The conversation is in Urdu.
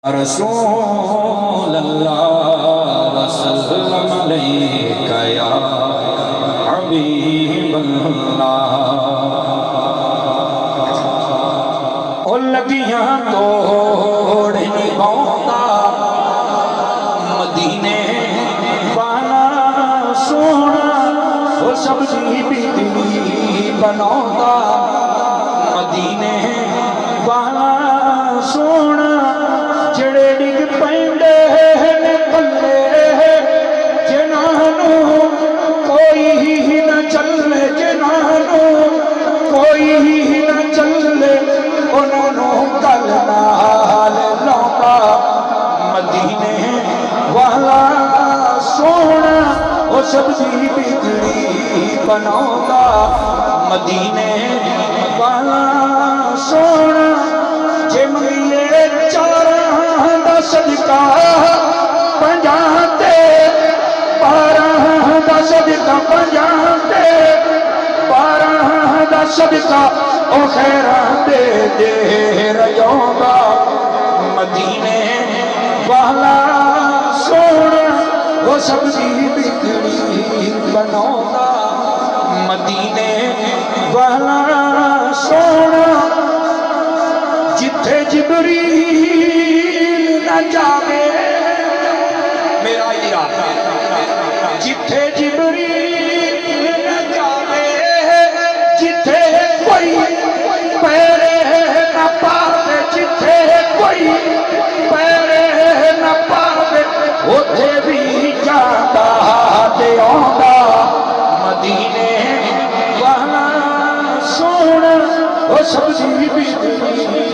رسول اللہ وسلم علیک یا حبیب اللہ۔ او لگیاں توڑ نبھاؤں مدینے والا سونا، وہ سبزی بگڑی بناؤں مدینے والا سونا، جڑے ڈگ پینڈے نے پلے جنہوں کوئی ہی نہ چلے، جنہوں کوئی ہی نہ چلے، انہوں کل نال لوٹا مدینے والا سونا، وہ سبزی بگڑی بناؤں مدینے والا سونا، جے منگیے چاراں دا صدقہ پنجاں تے، باراں دا صدقہ پنجاں تے، باراں دا صدقہ او خیراں دے دے رہیوں گا مدینے والا سونا، وہ سبزی بگڑی بناؤں گا مدینے والا سونا، جتھے جبریل نہ جاوے میرا ارادہ، جتھے جبریل نہ جاوے، جتھے کوئی پیرے نہ پاوے، جتھے کوئی پیرے نہ پاوے، اتھے بھی جاتا تے آندا مدینے والا سونا، وہ سبزی بگڑی